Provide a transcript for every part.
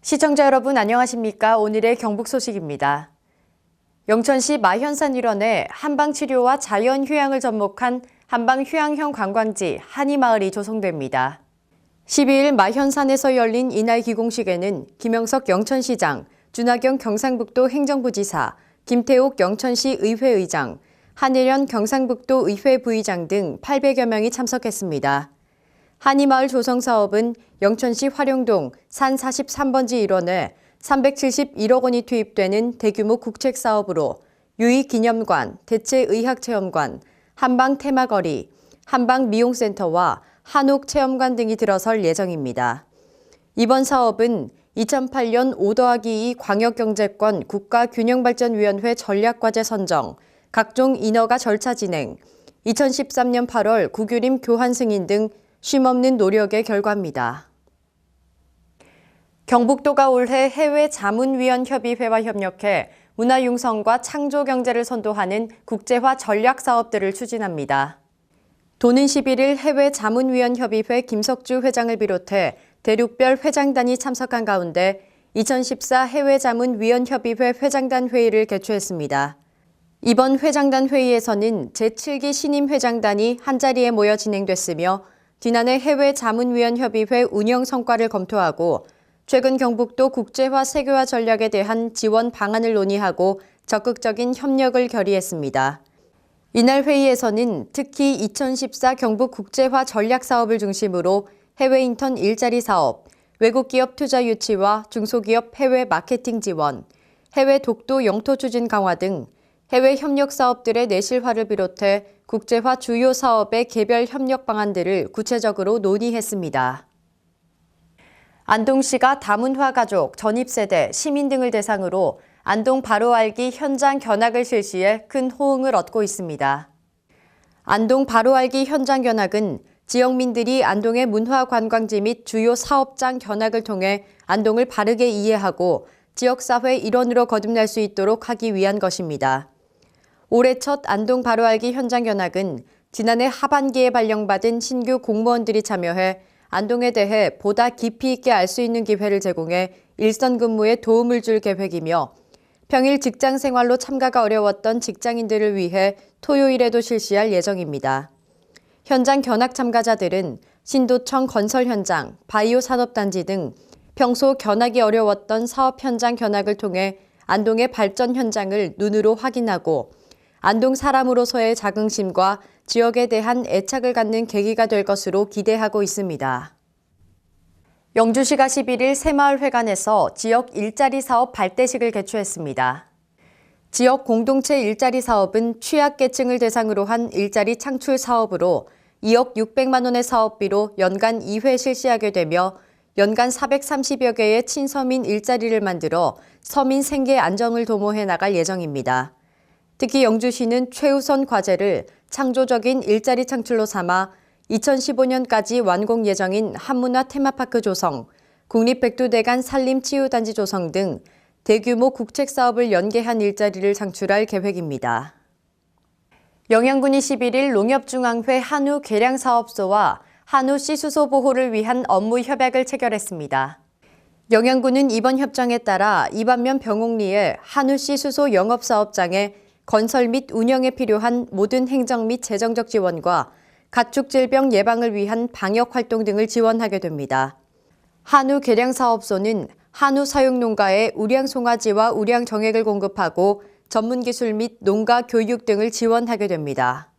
시청자 여러분 안녕하십니까? 오늘의 경북 소식입니다. 영천시 마현산 일원에 한방치료와 자연휴양을 접목한 한방휴양형 관광지 한이마을이 조성됩니다. 12일 마현산에서 열린 이날 기공식에는 김영석 영천시장, 준하경 경상북도 행정부지사, 김태옥 영천시 의회의장, 한예련 경상북도 의회 부의장 등 800여 명이 참석했습니다. 한이마을 조성 사업은 영천시 화룡동 산 43번지 일원에 371억 원이 투입되는 대규모 국책 사업으로 유의기념관, 대체의학체험관, 한방테마거리, 한방미용센터와 한옥체험관 등이 들어설 예정입니다. 이번 사업은 2008년 5+2 광역경제권 국가균형발전위원회 전략과제 선정, 각종 인허가 절차 진행, 2013년 8월 국유림 교환 승인 등 쉼없는 노력의 결과입니다. 경북도가 올해 해외자문위원협의회와 협력해 문화융성과 창조경제를 선도하는 국제화 전략사업들을 추진합니다. 도는 11일 해외자문위원협의회 김석주 회장을 비롯해 대륙별 회장단이 참석한 가운데 2014 해외자문위원협의회 회장단 회의를 개최했습니다. 이번 회장단 회의에서는 제7기 신임 회장단이 한자리에 모여 진행됐으며 지난해 해외자문위원협의회 운영 성과를 검토하고 최근 경북도 국제화 세계화 전략에 대한 지원 방안을 논의하고 적극적인 협력을 결의했습니다. 이날 회의에서는 특히 2014 경북 국제화 전략 사업을 중심으로 해외 인턴 일자리 사업, 외국 기업 투자 유치와 중소기업 해외 마케팅 지원, 해외 독도 영토 추진 강화 등 해외 협력 사업들의 내실화를 비롯해 국제화 주요 사업의 개별 협력 방안들을 구체적으로 논의했습니다. 안동시가 다문화 가족, 전입세대, 시민 등을 대상으로 안동 바로 알기 현장 견학을 실시해 큰 호응을 얻고 있습니다. 안동 바로 알기 현장 견학은 지역민들이 안동의 문화 관광지 및 주요 사업장 견학을 통해 안동을 바르게 이해하고 지역사회 일원으로 거듭날 수 있도록 하기 위한 것입니다. 올해 첫 안동 바로 알기 현장 견학은 지난해 하반기에 발령받은 신규 공무원들이 참여해 안동에 대해 보다 깊이 있게 알 수 있는 기회를 제공해 일선 근무에 도움을 줄 계획이며 평일 직장 생활로 참가가 어려웠던 직장인들을 위해 토요일에도 실시할 예정입니다. 현장 견학 참가자들은 신도청 건설 현장, 바이오 산업단지 등 평소 견학이 어려웠던 사업 현장 견학을 통해 안동의 발전 현장을 눈으로 확인하고 안동 사람으로서의 자긍심과 지역에 대한 애착을 갖는 계기가 될 것으로 기대하고 있습니다. 영주시가 11일 새마을회관에서 지역 일자리 사업 발대식을 개최했습니다. 지역 공동체 일자리 사업은 취약계층을 대상으로 한 일자리 창출 사업으로 2억 600만 원의 사업비로 연간 2회 실시하게 되며 연간 430여 개의 친서민 일자리를 만들어 서민 생계 안정을 도모해 나갈 예정입니다. 특히 영주시는 최우선 과제를 창조적인 일자리 창출로 삼아 2015년까지 완공 예정인 한문화 테마파크 조성, 국립백두대간 산림치유단지 조성 등 대규모 국책 사업을 연계한 일자리를 창출할 계획입니다. 영양군이 11일 농협중앙회 한우 계량사업소와 한우 씨수소 보호를 위한 업무 협약을 체결했습니다. 영양군은 이번 협정에 따라 이반면 병옥리의 한우 씨수소 영업사업장에 건설 및 운영에 필요한 모든 행정 및 재정적 지원과 가축 질병 예방을 위한 방역 활동 등을 지원하게 됩니다. 한우 계량사업소는 한우 사육 농가에 우량 송아지와 우량 정액을 공급하고 전문 기술 및 농가 교육 등을 지원하게 됩니다.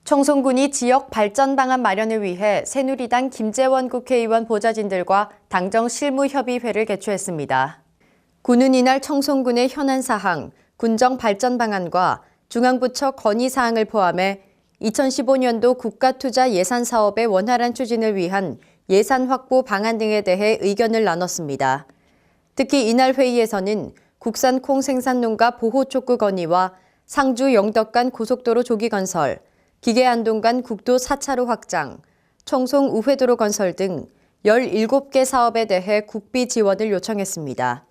청송군이 지역 발전 방안 마련을 위해 새누리당 김재원 국회의원 보좌진들과 당정 실무협의회를 개최했습니다. 군은 이날 청송군의 현안 사항, 군정 발전 방안과 중앙부처 건의 사항을 포함해 2015년도 국가투자 예산 사업의 원활한 추진을 위한 예산 확보 방안 등에 대해 의견을 나눴습니다. 특히 이날 회의에서는 국산 콩 생산 농가 보호 촉구 건의와 상주 영덕간 고속도로 조기 건설, 기계 안동 간 국도 4차로 확장, 청송 우회도로 건설 등 17개 사업에 대해 국비 지원을 요청했습니다.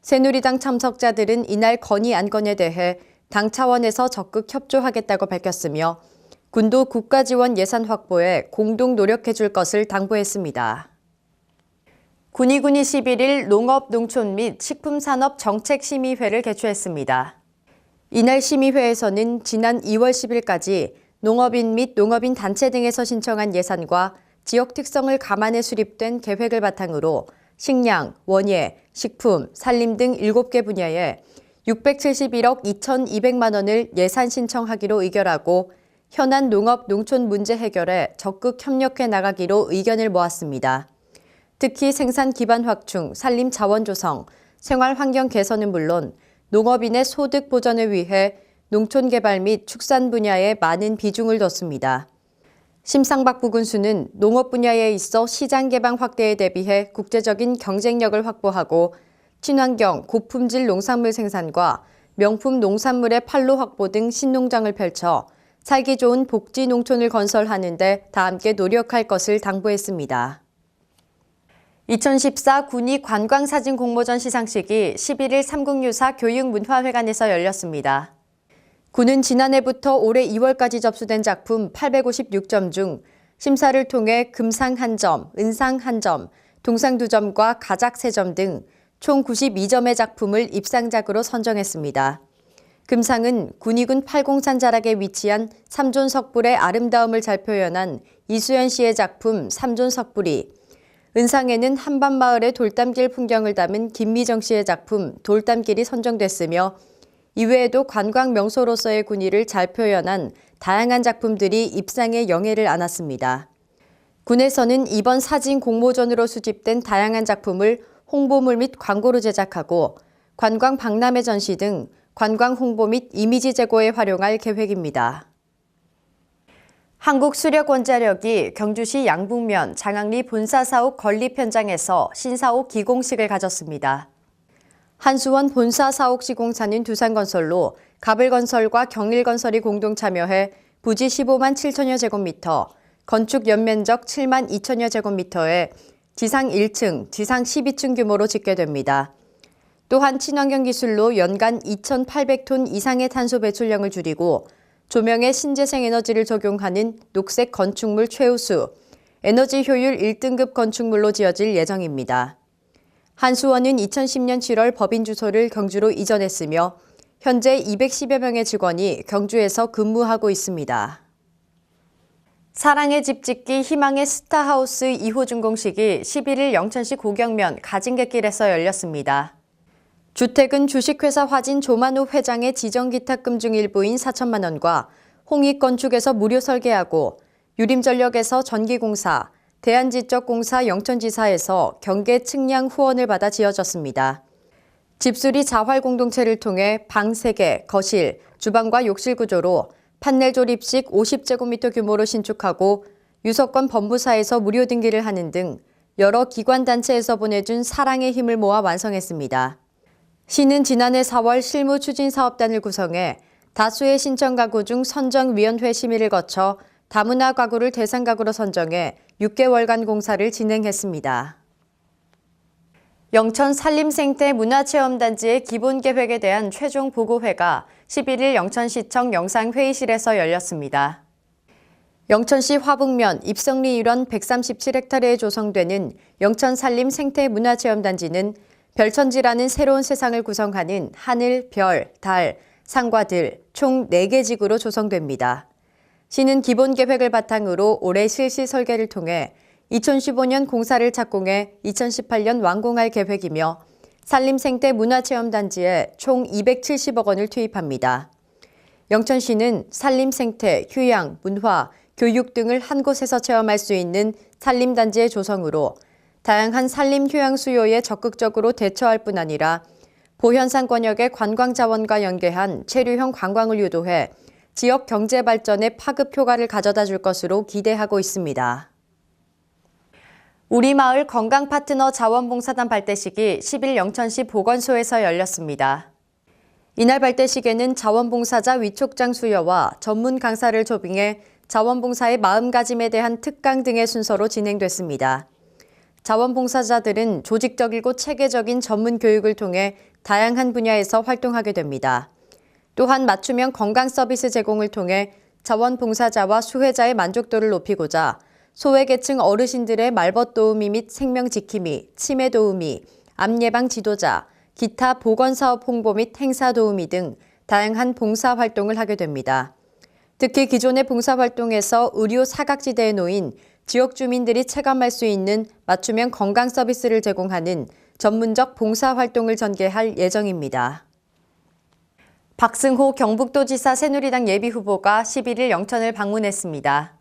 새누리당 참석자들은 이날 건의 안건에 대해 당 차원에서 적극 협조하겠다고 밝혔으며 군도 국가지원 예산 확보에 공동 노력해 줄 것을 당부했습니다. 군의군이 11일 농업, 농촌 및 식품산업 정책심의회를 개최했습니다. 이날 심의회에서는 지난 2월 10일까지 농업인 및 농업인 단체 등에서 신청한 예산과 지역 특성을 감안해 수립된 계획을 바탕으로 식량, 원예, 식품, 산림 등 7개 분야에 671억 2,200만 원을 예산 신청하기로 의결하고 현안 농업, 농촌 문제 해결에 적극 협력해 나가기로 의견을 모았습니다. 특히 생산 기반 확충, 산림 자원 조성, 생활 환경 개선은 물론 농업인의 소득 보전을 위해 농촌 개발 및 축산 분야에 많은 비중을 뒀습니다. 심상박 부군수는 농업 분야에 있어 시장 개방 확대에 대비해 국제적인 경쟁력을 확보하고 친환경, 고품질 농산물 생산과 명품 농산물의 판로 확보 등 신농장을 펼쳐 살기 좋은 복지 농촌을 건설하는 데 다 함께 노력할 것을 당부했습니다. 2014 군의 관광사진 공모전 시상식이 11일 삼국유사 교육문화회관에서 열렸습니다. 군은 지난해부터 올해 2월까지 접수된 작품 856점 중 심사를 통해 금상 1점, 은상 1점, 동상 2점과 가작 3점 등 총 92점의 작품을 입상작으로 선정했습니다. 금상은 군의군 팔공산 자락에 위치한 삼존 석불의 아름다움을 잘 표현한 이수연 씨의 작품 삼존 석불이, 은상에는 한밤마을의 돌담길 풍경을 담은 김미정 씨의 작품 돌담길이 선정됐으며 이외에도 관광 명소로서의 군의를 잘 표현한 다양한 작품들이 입상의 영예를 안았습니다. 군에서는 이번 사진 공모전으로 수집된 다양한 작품을 홍보물 및 광고로 제작하고 관광 박람회 전시 등 관광 홍보 및 이미지 제고에 활용할 계획입니다. 한국수력원자력이 경주시 양북면 장항리 본사 사옥 건립 현장에서 신사옥 기공식을 가졌습니다. 한수원 본사 사옥 시공사는 두산건설로 가블건설과 경일건설이 공동 참여해 부지 15만 7천여 제곱미터, 건축 연면적 7만 2천여 제곱미터에 지상 1층, 지상 12층 규모로 집계됩니다. 또한 친환경 기술로 연간 2,800톤 이상의 탄소 배출량을 줄이고 조명에 신재생 에너지를 적용하는 녹색 건축물 최우수, 에너지 효율 1등급 건축물로 지어질 예정입니다. 한수원은 2010년 7월 법인 주소를 경주로 이전했으며 현재 210여 명의 직원이 경주에서 근무하고 있습니다. 사랑의 집 짓기 희망의 스타하우스 2호 준공식이 11일 영천시 고경면 가진객길에서 열렸습니다. 주택은 주식회사 화진 조만호 회장의 지정기탁금 중 일부인 4천만 원과 홍익건축에서 무료 설계하고 유림전력에서 전기공사, 대한지적공사 영천지사에서 경계 측량 후원을 받아 지어졌습니다. 집수리 자활 공동체를 통해 방 3개, 거실, 주방과 욕실 구조로 판넬 조립식 50제곱미터 규모로 신축하고 유서권 법무사에서 무료 등기를 하는 등 여러 기관단체에서 보내준 사랑의 힘을 모아 완성했습니다. 시는 지난해 4월 실무추진사업단을 구성해 다수의 신청 가구 중 선정위원회 심의를 거쳐 다문화 가구를 대상 가구로 선정해 6개월간 공사를 진행했습니다. 영천 산림생태 문화체험단지의 기본계획에 대한 최종 보고회가 11일 영천시청 영상회의실에서 열렸습니다. 영천시 화북면 입성리 일원 137헥타르에 조성되는 영천 산림생태 문화체험단지는 별천지라는 새로운 세상을 구성하는 하늘, 별, 달, 산과 들 총 4개 지구로 조성됩니다. 시는 기본계획을 바탕으로 올해 실시 설계를 통해 2015년 공사를 착공해 2018년 완공할 계획이며 산림생태 문화체험단지에 총 270억 원을 투입합니다. 영천시는 산림생태, 휴양, 문화, 교육 등을 한 곳에서 체험할 수 있는 산림단지의 조성으로 다양한 산림 휴양 수요에 적극적으로 대처할 뿐 아니라 보현산 권역의 관광자원과 연계한 체류형 관광을 유도해 지역 경제 발전에 파급 효과를 가져다 줄 것으로 기대하고 있습니다. 우리마을 건강파트너 자원봉사단 발대식이 10일 영천시 보건소에서 열렸습니다. 이날 발대식에는 자원봉사자 위촉장 수여와 전문 강사를 초빙해 자원봉사의 마음가짐에 대한 특강 등의 순서로 진행됐습니다. 자원봉사자들은 조직적이고 체계적인 전문 교육을 통해 다양한 분야에서 활동하게 됩니다. 또한 맞춤형 건강 서비스 제공을 통해 자원봉사자와 수혜자의 만족도를 높이고자 소외계층 어르신들의 말벗 도우미 및 생명 지킴이, 치매 도우미, 암 예방 지도자, 기타 보건사업 홍보 및 행사 도우미 등 다양한 봉사 활동을 하게 됩니다. 특히 기존의 봉사활동에서 의료 사각지대에 놓인 지역 주민들이 체감할 수 있는 맞춤형 건강 서비스를 제공하는 전문적 봉사활동을 전개할 예정입니다. 박승호 경북도지사 새누리당 예비후보가 11일 영천을 방문했습니다.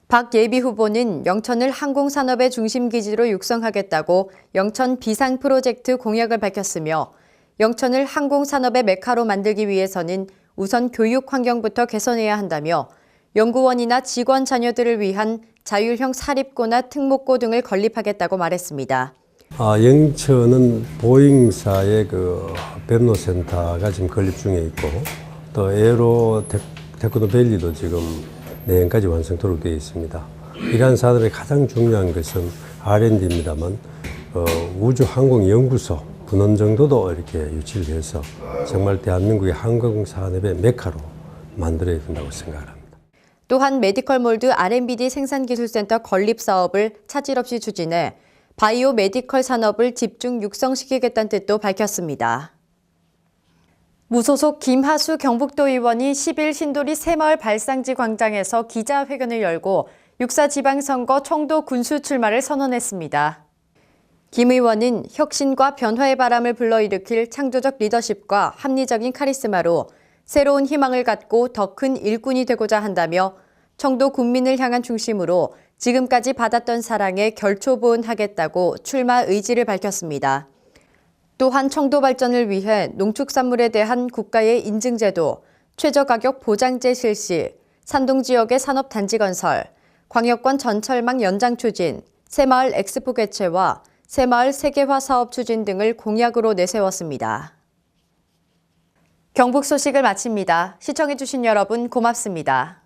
박 예비후보는 영천을 항공산업의 중심기지로 육성하겠다고 영천 비상 프로젝트 공약을 밝혔으며 영천을 항공산업의 메카로 만들기 위해서는 우선 교육 환경부터 개선해야 한다며 연구원이나 직원 자녀들을 위한 자율형 사립고나 특목고 등을 건립하겠다고 말했습니다. 영천은 보잉사의 뱀노센터가 지금 건립 중에 있고 또 에어로 테크노 밸리도 지금 내년까지 완성토록 되어 있습니다. 이러한 산업의 가장 중요한 것은 R&D입니다만 우주항공연구소 분원 정도도 이렇게 유치를 해서 정말 대한민국의 항공산업의 메카로 만들어야 된다고 생각합니다. 또한 메디컬 몰드 R&D 생산기술센터 건립 사업을 차질 없이 추진해 바이오 메디컬 산업을 집중 육성시키겠다는 뜻도 밝혔습니다. 무소속 김하수 경북도 의원이 10일 신도리 새마을 발상지 광장에서 기자회견을 열고 6.4 지방선거 청도 군수 출마를 선언했습니다. 김 의원은 혁신과 변화의 바람을 불러일으킬 창조적 리더십과 합리적인 카리스마로 새로운 희망을 갖고 더 큰 일꾼이 되고자 한다며 청도 국민을 향한 중심으로 지금까지 받았던 사랑에 결초보은하겠다고 출마 의지를 밝혔습니다. 또한 청도 발전을 위해 농축산물에 대한 국가의 인증제도, 최저가격 보장제 실시, 산동지역의 산업단지 건설, 광역권 전철망 연장 추진, 새마을 엑스포 개최와 새마을 세계화 사업 추진 등을 공약으로 내세웠습니다. 경북 소식을 마칩니다. 시청해주신 여러분 고맙습니다.